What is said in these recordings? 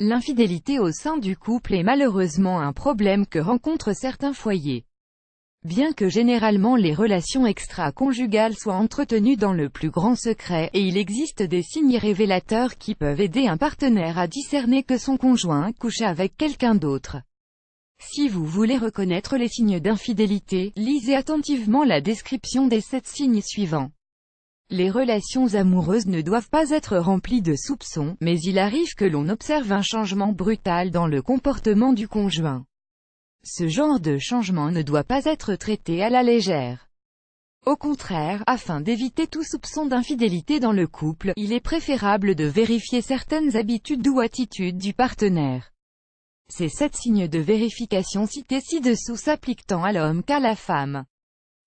L'infidélité au sein du couple est malheureusement un problème que rencontrent certains foyers. Bien que généralement les relations extra-conjugales soient entretenues dans le plus grand secret, et il existe des signes révélateurs qui peuvent aider un partenaire à discerner que son conjoint couche avec quelqu'un d'autre. Si vous voulez reconnaître les signes d'infidélité, lisez attentivement la description des 7 signes suivants. Les relations amoureuses ne doivent pas être remplies de soupçons, mais il arrive que l'on observe un changement brutal dans le comportement du conjoint. Ce genre de changement ne doit pas être traité à la légère. Au contraire, afin d'éviter tout soupçon d'infidélité dans le couple, il est préférable de vérifier certaines habitudes ou attitudes du partenaire. Ces 7 signes de vérification cités ci-dessous s'appliquent tant à l'homme qu'à la femme.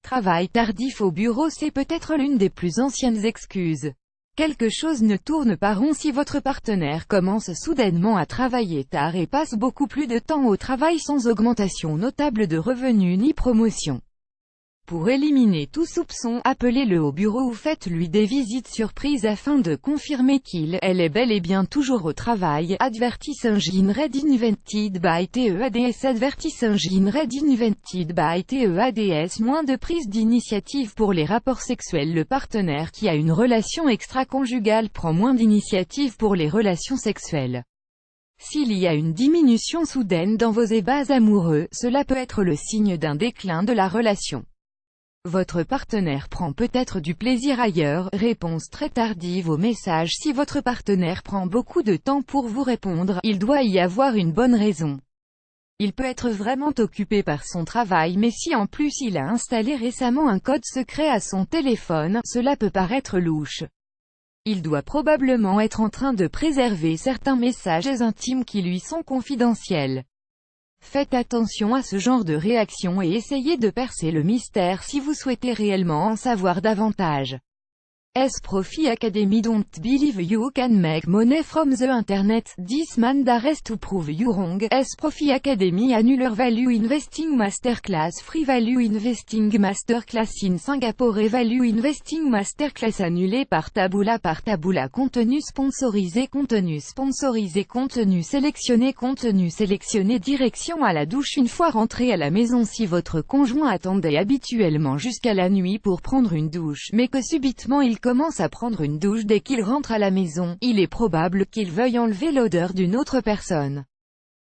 Travail tardif au bureau. C'est peut-être l'une des plus anciennes excuses. Quelque chose ne tourne pas rond si votre partenaire commence soudainement à travailler tard et passe beaucoup plus de temps au travail sans augmentation notable de revenus ni promotion. Pour éliminer tout soupçon, appelez-le au bureau ou faites-lui des visites surprises afin de confirmer elle est bel et bien toujours au travail. Advertising read invented by TEADS. Advertising read invented by TEADS. Moins de prise d'initiative pour les rapports sexuels. Le partenaire qui a une relation extra-conjugale prend moins d'initiative pour les relations sexuelles. S'il y a une diminution soudaine dans vos ébats amoureux, cela peut être le signe d'un déclin de la relation. Votre partenaire prend peut-être du plaisir ailleurs. Réponse très tardive aux messages. Si votre partenaire prend beaucoup de temps pour vous répondre, il doit y avoir une bonne raison. Il peut être vraiment occupé par son travail, mais si en plus il a installé récemment un code secret à son téléphone, cela peut paraître louche. Il doit probablement être en train de préserver certains messages intimes qui lui sont confidentiels. Faites attention à ce genre de réaction et essayez de percer le mystère si vous souhaitez réellement en savoir davantage. S-Profi Academy. Don't believe you can make money from the internet. This man dares to prove you wrong. S-Profi Academy Annular Value Investing Masterclass. Free Value Investing Masterclass in Singapore. Value Investing Masterclass annulé par Taboola. Contenu sponsorisé. Contenu sélectionné. Direction à la douche. Une fois rentré à la maison. Si votre conjoint attendait habituellement jusqu'à la nuit pour prendre une douche, mais que subitement il commence à prendre une douche dès qu'il rentre à la maison, il est probable qu'il veuille enlever l'odeur d'une autre personne.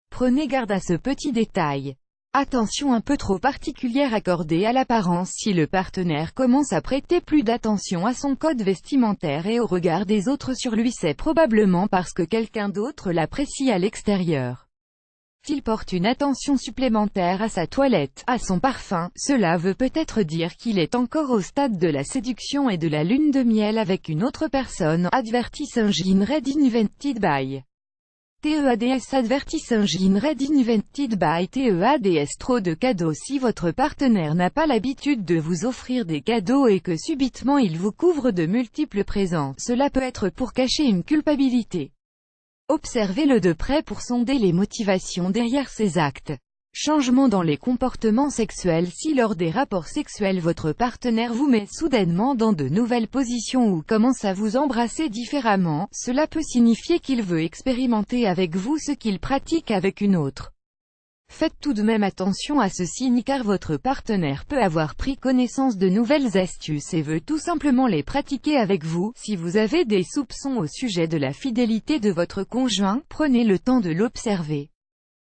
Prenez garde à ce petit détail. Attention un peu trop particulière accordée à l'apparence. Si le partenaire commence à prêter plus d'attention à son code vestimentaire et au regard des autres sur lui, c'est probablement parce que quelqu'un d'autre l'apprécie à l'extérieur. S'il porte une attention supplémentaire à sa toilette, à son parfum, cela veut peut-être dire qu'il est encore au stade de la séduction et de la lune de miel avec une autre personne. Advertising read invented by TEADS. Advertising read invented by TEADS. Trop de cadeaux. Si votre partenaire n'a pas l'habitude de vous offrir des cadeaux et que subitement il vous couvre de multiples présents, cela peut être pour cacher une culpabilité. Observez-le de près pour sonder les motivations derrière ces actes. Changement dans les comportements sexuels. Si lors des rapports sexuels votre partenaire vous met soudainement dans de nouvelles positions ou commence à vous embrasser différemment, cela peut signifier qu'il veut expérimenter avec vous ce qu'il pratique avec une autre. Faites tout de même attention à ce signe car votre partenaire peut avoir pris connaissance de nouvelles astuces et veut tout simplement les pratiquer avec vous. Si vous avez des soupçons au sujet de la fidélité de votre conjoint, prenez le temps de l'observer.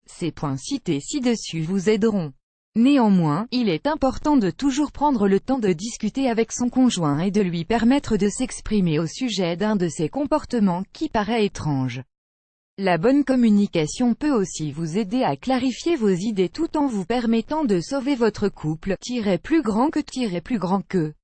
Ces points cités ci-dessus vous aideront. Néanmoins, il est important de toujours prendre le temps de discuter avec son conjoint et de lui permettre de s'exprimer au sujet d'un de ses comportements qui paraît étrange. La bonne communication peut aussi vous aider à clarifier vos idées tout en vous permettant de sauver votre couple. Plus grand que